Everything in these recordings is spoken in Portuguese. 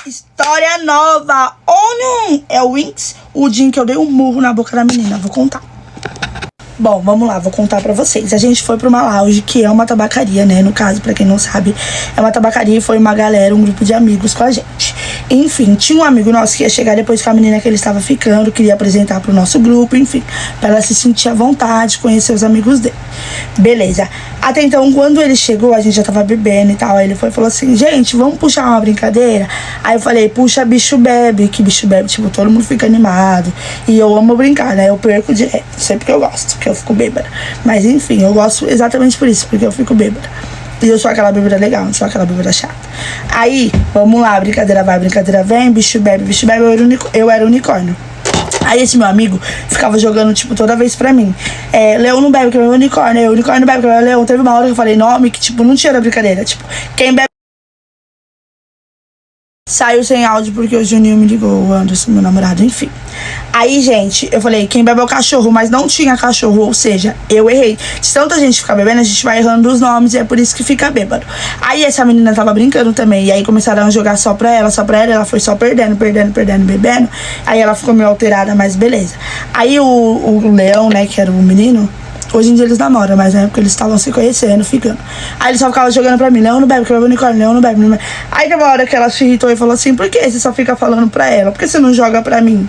História nova. Onion. É o Winx. O dia em que eu dei um murro na boca da menina. Vou contar. Bom, vamos lá, vou contar pra vocês. A gente foi pra uma lounge, que é uma tabacaria, né? No caso, pra quem não sabe, é uma tabacaria e foi uma galera, um grupo de amigos com a gente. Enfim, tinha um amigo nosso que ia chegar depois com a menina que ele estava ficando, queria apresentar pro nosso grupo, enfim, pra ela se sentir à vontade, conhecer os amigos dele. Beleza. Até então, quando ele chegou, a gente já tava bebendo e tal. Aí ele foi e falou assim, gente, vamos puxar uma brincadeira? Aí eu falei, puxa, bicho bebe. Que bicho bebe, tipo, todo mundo fica animado. E eu amo brincar, né? Eu perco direto, sempre que eu gosto, porque eu fico bêbada. Mas enfim, eu gosto exatamente por isso, porque eu fico bêbada. E eu sou aquela bêbada legal, não sou aquela bêbada chata. Aí, vamos lá, brincadeira vai, brincadeira vem, bicho bebe, eu era unicórnio. Aí esse meu amigo ficava jogando, tipo, toda vez pra mim. Leão não bebe, que é unicórnio. Unicórnio não bebe, que é leão. Teve uma hora que eu falei nome que, tipo, não tinha da brincadeira. Tipo, quem bebe... Saiu sem áudio porque o Juninho me ligou, o Anderson, meu namorado, enfim. Aí, gente, eu falei, quem bebe é o cachorro, mas não tinha cachorro, ou seja, eu errei. Se tanta gente ficar bebendo, a gente vai errando os nomes e é por isso que fica bêbado. Aí essa menina tava brincando também, e aí começaram a jogar só pra ela, ela foi só perdendo, bebendo. Aí ela ficou meio alterada, mas beleza. Aí o Leão, né, que era o menino, hoje em dia eles namoram, mas na época eles estavam se conhecendo, ficando. Aí ele só ficava jogando pra mim, Leão não bebe, que eu bebo unicórnio, Leão não bebe, não bebe. Aí teve uma hora que ela se irritou e falou assim, por que você só fica falando pra ela? Por que você não joga pra mim?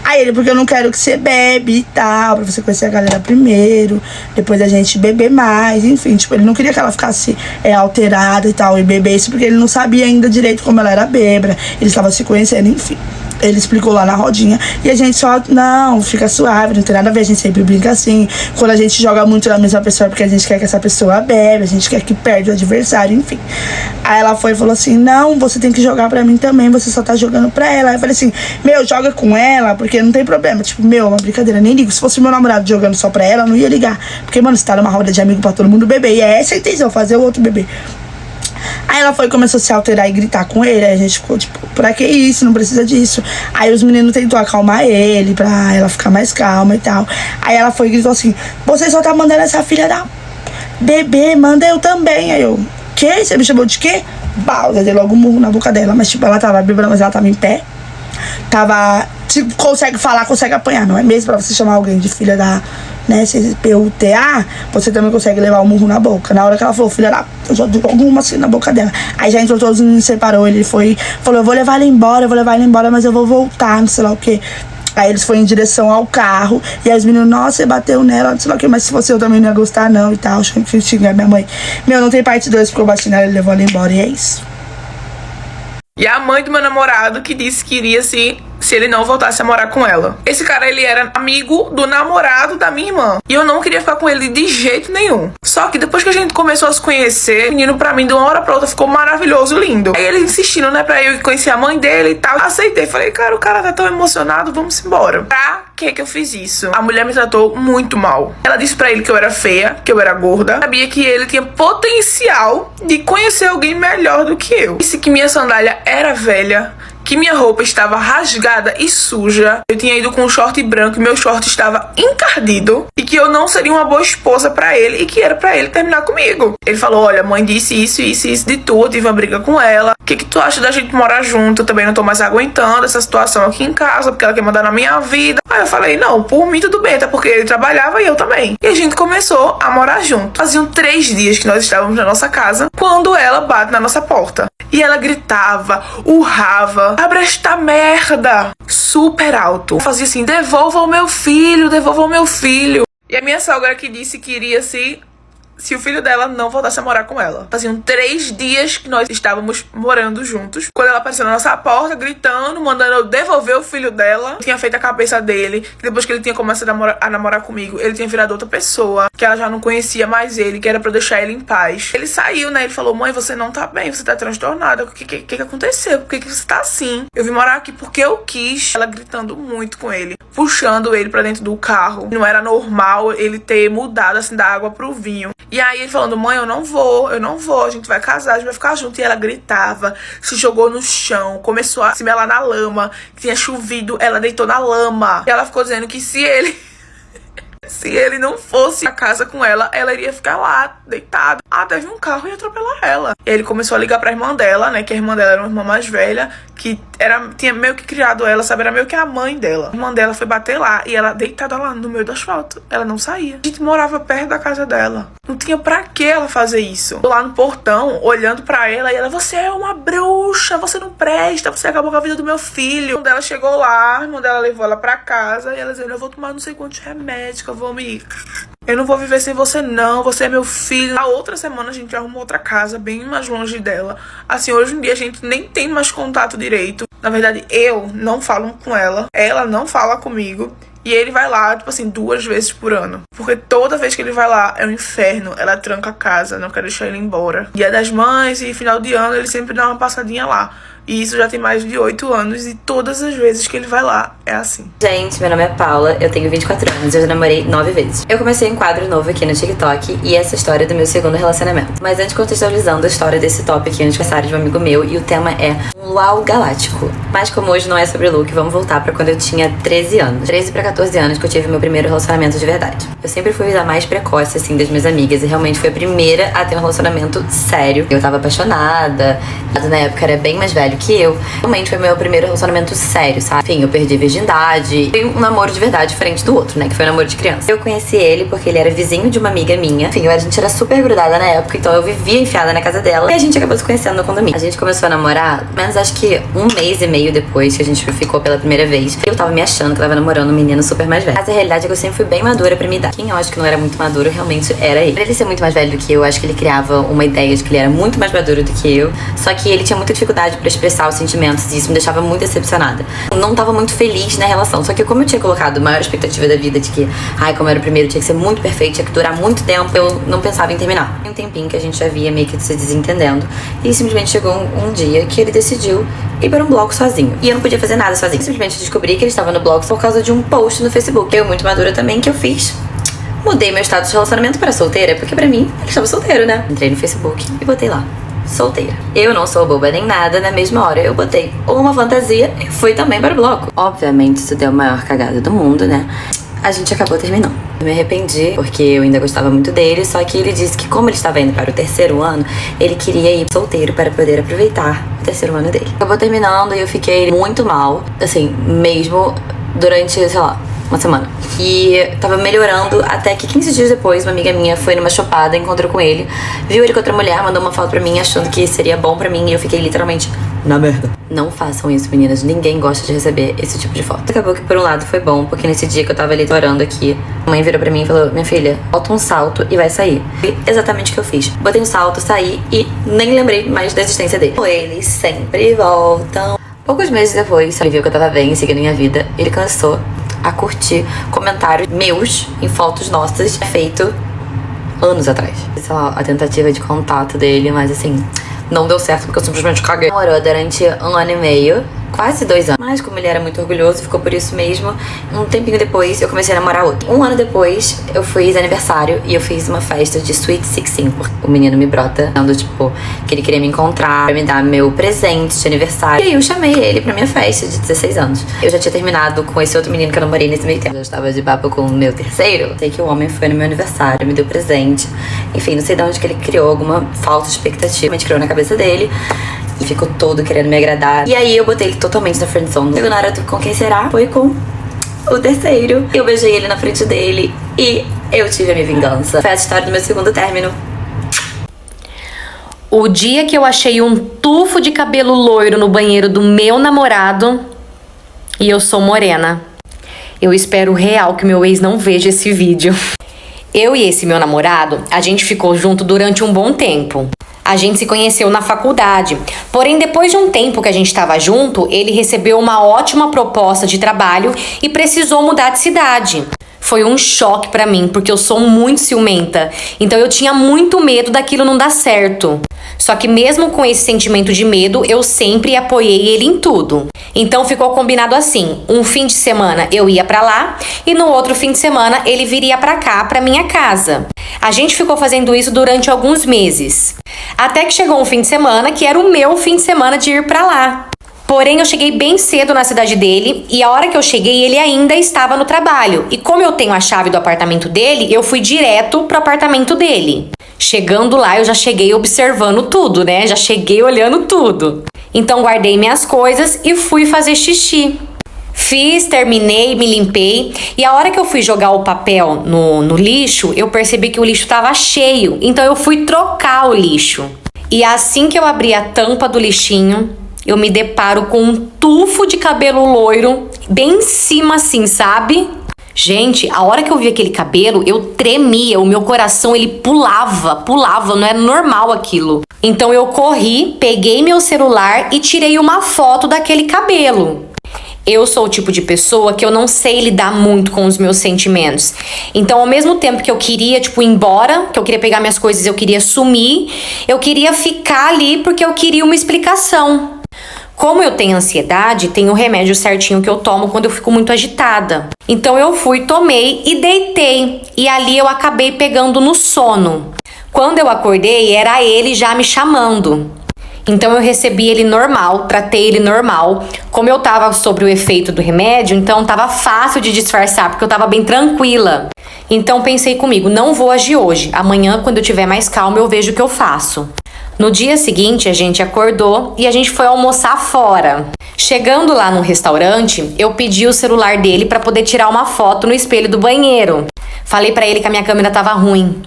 Aí ele, porque eu não quero que você bebe e tal, pra você conhecer a galera primeiro, depois a gente beber mais, enfim, tipo, ele não queria que ela ficasse alterada e tal, e bebesse, porque ele não sabia ainda direito como ela era bêbada, eles estavam se conhecendo, enfim. Ele explicou lá na rodinha. E a gente só, não, fica suave, não tem nada a ver. A gente sempre brinca assim. Quando a gente joga muito na mesma pessoa, porque a gente quer que essa pessoa bebe, a gente quer que perde o adversário, enfim. Aí ela foi e falou assim, não, você tem que jogar pra mim também, você só tá jogando pra ela. Aí eu falei assim, joga com ela, porque não tem problema. Tipo, é uma brincadeira, nem ligo. Se fosse meu namorado jogando só pra ela, eu não ia ligar. Porque, mano, você tá numa roda de amigo pra todo mundo beber. E é essa a intenção, fazer o outro beber. Aí ela foi e começou a se alterar e gritar com ele. Aí a gente ficou tipo, pra que isso? Não precisa disso. Aí os meninos tentou acalmar ele, pra ela ficar mais calma e tal. Aí ela foi e gritou assim, você só tá mandando essa filha da bebê, manda eu também. Aí eu, que? Você me chamou de quê? Eu dei logo um murro na boca dela. Mas tipo, ela tava bêbada, mas ela tava em pé. Tipo, consegue falar, consegue apanhar. Não é mesmo pra você chamar alguém de filha da, né, CPUTA, você também consegue levar um murro na boca. Na hora que ela falou, filha da, eu já dei alguma assim na boca dela. Aí já entrou todos e separou. Ele falou, eu vou levar ela embora, mas eu vou voltar, não sei lá o que. Aí eles foram em direção ao carro. E aí os meninos, nossa, você bateu nela, não sei lá o que. Mas se fosse eu também não ia gostar não e tal. Achando que xingar minha mãe. Não tem parte 2 porque eu bati nela, ele levou ela embora e é isso. E a mãe do meu namorado que disse que iria se ele não voltasse a morar com ela. Esse cara, ele era amigo do namorado da minha irmã. E eu não queria ficar com ele de jeito nenhum. Só que depois que a gente começou a se conhecer, o menino pra mim, de uma hora pra outra, ficou maravilhoso, lindo. Aí ele insistindo, né, pra eu conhecer a mãe dele e tal. Aceitei. Falei, cara, o cara tá tão emocionado, vamos embora. Pra que eu fiz isso? A mulher me tratou muito mal. Ela disse pra ele que eu era feia, que eu era gorda. Sabia que ele tinha potencial de conhecer alguém melhor do que eu. Disse que minha sandália era velha, que minha roupa estava rasgada e suja. Eu tinha ido com um short branco e meu short estava encardido. E que eu não seria uma boa esposa pra ele e que era pra ele terminar comigo. Ele falou, olha, mãe disse isso de tu, eu tive uma briga com ela. O que tu acha da gente morar junto? Eu também não tô mais aguentando essa situação aqui em casa, porque ela quer mandar na minha vida. Aí eu falei, não, por mim tudo bem, até porque ele trabalhava e eu também. E a gente começou a morar junto. Faziam 3 dias que nós estávamos na nossa casa, quando ela bate na nossa porta. E ela gritava, urrava, abre esta merda, super alto. Fazia assim, devolva o meu filho, devolva o meu filho. E a minha sogra que disse que iria se o filho dela não voltasse a morar com ela. Faziam 3 dias que nós estávamos morando juntos. Quando ela apareceu na nossa porta, gritando, mandando eu devolver o filho dela. Eu tinha feito a cabeça dele, que depois que ele tinha começado a namorar comigo, ele tinha virado outra pessoa, que ela já não conhecia mais ele, que era pra eu deixar ele em paz. Ele saiu, né? Ele falou, mãe, você não tá bem, você tá transtornada. O que aconteceu? Por que você tá assim? Eu vim morar aqui porque eu quis. Ela gritando muito com ele, puxando ele pra dentro do carro. Não era normal ele ter mudado assim da água pro vinho. E aí ele falando, mãe, eu não vou, a gente vai casar, a gente vai ficar junto. E ela gritava, se jogou no chão, começou a se melar na lama, tinha chovido, ela deitou na lama. E ela ficou dizendo que se ele Se ele não fosse a casa com ela, ela iria ficar lá, deitada, até vir um carro e atropelar ela. E ele começou a ligar pra irmã dela, né, que a irmã dela era uma irmã mais velha, que tinha meio que criado ela, sabe, era meio que a mãe dela. A irmã dela foi bater lá, e ela deitada lá no meio do asfalto. Ela não saía. A gente morava perto da casa dela. Não tinha pra que ela fazer isso. Lá no portão, olhando pra ela, e ela, você é uma bruxa, você não presta, você acabou com a vida do meu filho. A irmã dela chegou lá, a irmã dela levou ela pra casa, e ela dizendo, eu vou tomar não sei quantos remédios, que eu não vou viver sem você não, você é meu filho. Na outra semana a gente arrumou outra casa, bem mais longe dela. Assim, hoje em dia a gente nem tem mais contato direito. Na verdade, eu não falo com ela não fala comigo. E ele vai lá, tipo assim, 2 vezes por ano. Porque toda vez que ele vai lá é um inferno. Ela tranca a casa, não quer deixar ele embora. Dia das Mães e final de ano ele sempre dá uma passadinha lá. E isso já tem mais de 8 anos e todas as vezes que ele vai lá é assim. Gente, meu nome é Paula, eu tenho 24 anos e eu já namorei 9 vezes. Eu comecei um quadro novo aqui no TikTok e essa história é do meu segundo relacionamento. Mas antes, contextualizando a história desse top aqui, aniversário de um amigo meu, e o tema é um luau galáctico. Mas como hoje não é sobre look, vamos voltar pra quando eu tinha 13 anos. 13 pra 14 anos que eu tive meu primeiro relacionamento de verdade. Eu sempre fui a mais precoce, assim, das minhas amigas e realmente fui a primeira a ter um relacionamento sério. Eu tava apaixonada, na época era bem mais velho que eu. Realmente foi meu primeiro relacionamento sério, sabe? Enfim, eu perdi a virgindade. Foi um namoro de verdade diferente do outro, né? Que foi um namoro de criança. Eu conheci ele porque ele era vizinho de uma amiga minha. Enfim, a gente era super grudada na época, então eu vivia enfiada na casa dela. E a gente acabou se conhecendo no condomínio. A gente começou a namorar, menos acho que 1 mês e meio depois que a gente ficou pela primeira vez. Eu tava me achando que eu tava namorando um menino super mais velho. Mas a realidade é que eu sempre fui bem madura pra minha idade. Quem eu acho que não era muito maduro realmente era ele. Pra ele ser muito mais velho do que eu acho que ele criava uma ideia de que ele era muito mais maduro do que eu. Só que ele tinha muita dificuldade pra expressar os sentimentos e isso me deixava muito decepcionada. Eu não tava muito feliz na relação. Só que como eu tinha colocado a maior expectativa da vida de que, como era o primeiro, tinha que ser muito perfeito, tinha que durar muito tempo, eu não pensava em terminar. Tem um tempinho que a gente já via meio que se desentendendo. E simplesmente chegou um dia que ele decidiu ir para um bloco sozinho. E eu não podia fazer nada sozinho. Simplesmente descobri que ele estava no bloco por causa de um post no Facebook. Eu, muito madura também, que eu fiz. Mudei meu status de relacionamento para solteira, porque pra mim, ele estava solteiro, né? Entrei no Facebook e botei lá. Solteira. Eu não sou boba nem nada, na mesma hora eu botei uma fantasia e fui também para o bloco. Obviamente isso deu a maior cagada do mundo, né? A gente acabou terminando. Eu me arrependi, porque eu ainda gostava muito dele, só que ele disse que como ele estava indo para o 3º ano, ele queria ir solteiro para poder aproveitar o 3º ano dele. Acabou terminando e eu fiquei muito mal, assim, mesmo durante, sei lá, uma semana. E tava melhorando até que 15 dias depois, uma amiga minha foi numa chopada, encontrou com ele, viu ele com outra mulher, mandou uma foto pra mim achando que seria bom pra mim e eu fiquei literalmente na merda. Não façam isso, meninas. Ninguém gosta de receber esse tipo de foto. Acabou que por um lado foi bom, porque nesse dia que eu tava ali orando aqui, a mãe virou pra mim e falou, minha filha, bota um salto e vai sair. Foi exatamente o que eu fiz. Botei um salto, saí e nem lembrei mais da existência dele. Eles sempre voltam. Poucos meses depois, ele viu que eu tava bem, seguindo minha vida, ele cansou a curtir comentários meus em fotos nossas feito anos atrás. Sei lá, a tentativa de contato dele, mas assim, não deu certo porque eu simplesmente caguei. Namorou durante 1 ano e meio, quase 2 anos. Mas como ele era muito orgulhoso, ficou por isso mesmo. Um tempinho depois, eu comecei a namorar outro. 1 ano depois, eu fiz aniversário e eu fiz uma festa de Sweet 16. O menino me brota, dando tipo, que ele queria me encontrar pra me dar meu presente de aniversário. E aí eu chamei ele pra minha festa de 16 anos. Eu já tinha terminado com esse outro menino que eu namorei nesse meio tempo. Eu já estava de papo com o meu 3º. Sei que o homem foi no meu aniversário, me deu presente. Enfim, não sei de onde que ele criou alguma falsa expectativa. A gente criou na cabeça dele. E ficou todo querendo me agradar. E aí eu botei ele totalmente na friendzone. Chegou na hora do com quem será? Foi com o 3º. Eu beijei ele na frente dele e eu tive a minha vingança. Foi a história do meu segundo término. O dia que eu achei um tufo de cabelo loiro no banheiro do meu namorado e eu sou morena. Eu espero real que meu ex não veja esse vídeo. Eu e esse meu namorado, a gente ficou junto durante um bom tempo. A gente se conheceu na faculdade. Porém, depois de um tempo que a gente estava junto, ele recebeu uma ótima proposta de trabalho e precisou mudar de cidade. Foi um choque pra mim, porque eu sou muito ciumenta. Então eu tinha muito medo daquilo não dar certo. Só que mesmo com esse sentimento de medo, eu sempre apoiei ele em tudo. Então ficou combinado assim, um fim de semana eu ia pra lá e no outro fim de semana ele viria pra cá, pra minha casa. A gente ficou fazendo isso durante alguns meses. Até que chegou um fim de semana que era o meu fim de semana de ir pra lá. Porém, eu cheguei bem cedo na cidade dele e a hora que eu cheguei, ele ainda estava no trabalho. E como eu tenho a chave do apartamento dele, eu fui direto pro apartamento dele. Chegando lá, eu já cheguei observando tudo, né? Já cheguei olhando tudo. Então, guardei minhas coisas e fui fazer xixi. Fiz, terminei, me limpei. E a hora que eu fui jogar o papel no lixo, eu percebi que o lixo estava cheio. Então, eu fui trocar o lixo. E assim que eu abri a tampa do lixinho, eu me deparo com um tufo de cabelo loiro, bem em cima assim, sabe? Gente, a hora que eu vi aquele cabelo, eu tremia, o meu coração, ele pulava, não era normal aquilo. Então eu corri, peguei meu celular e tirei uma foto daquele cabelo. Eu sou o tipo de pessoa que eu não sei lidar muito com os meus sentimentos. Então, ao mesmo tempo que eu queria, ir embora, que eu queria pegar minhas coisas, eu queria sumir, eu queria ficar ali porque eu queria uma explicação. Como eu tenho ansiedade, tem o remédio certinho que eu tomo quando eu fico muito agitada. Então eu fui, tomei e deitei. E ali eu acabei pegando no sono. Quando eu acordei, era ele já me chamando. Então eu recebi ele normal, tratei ele normal. Como eu tava sobre o efeito do remédio, então tava fácil de disfarçar, porque eu tava bem tranquila. Então pensei comigo, não vou agir hoje. Amanhã, quando eu tiver mais calma, eu vejo o que eu faço. No dia seguinte, a gente acordou e a gente foi almoçar fora. Chegando lá no restaurante, eu pedi o celular dele para poder tirar uma foto no espelho do banheiro. Falei para ele que a minha câmera tava ruim.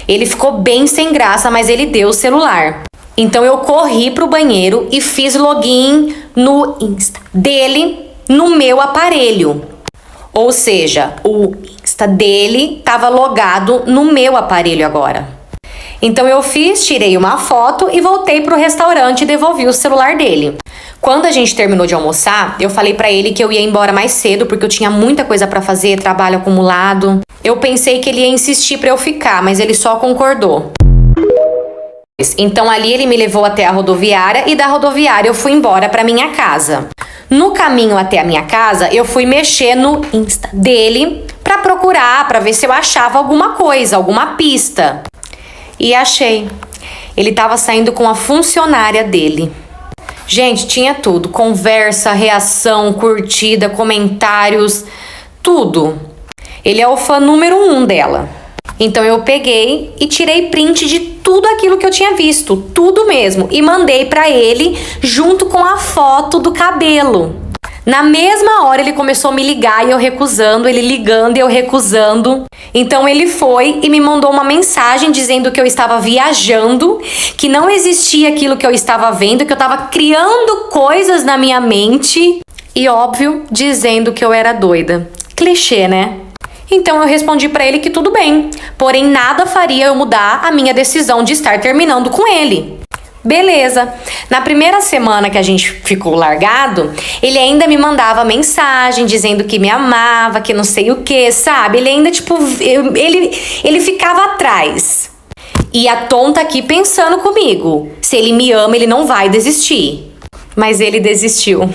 Ele ficou bem sem graça, mas ele deu o celular. Então eu corri pro banheiro e fiz login no Insta dele no meu aparelho. Ou seja, o Insta dele tava logado no meu aparelho agora. Então eu tirei uma foto e voltei pro restaurante e devolvi o celular dele. Quando a gente terminou de almoçar, eu falei pra ele que eu ia embora mais cedo porque eu tinha muita coisa pra fazer, trabalho acumulado. Eu pensei que ele ia insistir pra eu ficar, mas ele só concordou. Então ali ele me levou até a rodoviária e da rodoviária eu fui embora pra minha casa. No caminho até a minha casa, eu fui mexer no Insta dele pra procurar, pra ver se eu achava alguma coisa, alguma pista. E achei. Ele tava saindo com a funcionária dele. Gente, tinha tudo. Conversa, reação, curtida, comentários, tudo. Ele é o fã número 1 dela. Então eu peguei e tirei print de tudo aquilo que eu tinha visto. Tudo mesmo. E mandei pra ele junto com a foto do cabelo. Na mesma hora ele começou a me ligar e eu recusando, ele ligando e eu recusando. Então ele foi e me mandou uma mensagem dizendo que eu estava viajando, que não existia aquilo que eu estava vendo, que eu estava criando coisas na minha mente e, óbvio, dizendo que eu era doida. Clichê, né? Então eu respondi pra ele que tudo bem, porém nada faria eu mudar a minha decisão de estar terminando com ele. Beleza. Na primeira semana que a gente ficou largado, ele ainda me mandava mensagem dizendo que me amava, que não sei o que, sabe? Ele ainda, ele ficava atrás. E a tonta aqui pensando comigo, se ele me ama, ele não vai desistir. Mas ele desistiu.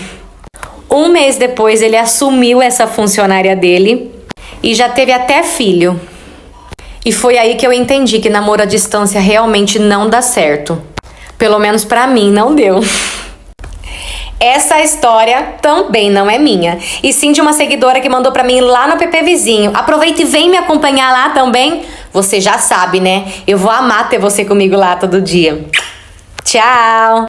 Um mês depois, ele assumiu essa funcionária dele e já teve até filho. E foi aí que eu entendi que namoro à distância realmente não dá certo. Pelo menos pra mim não deu. Essa história também não é minha, e sim de uma seguidora que mandou pra mim lá no PP Vizinho. Aproveita e vem me acompanhar lá também. Você já sabe, né? Eu vou amar ter você comigo lá todo dia. Tchau!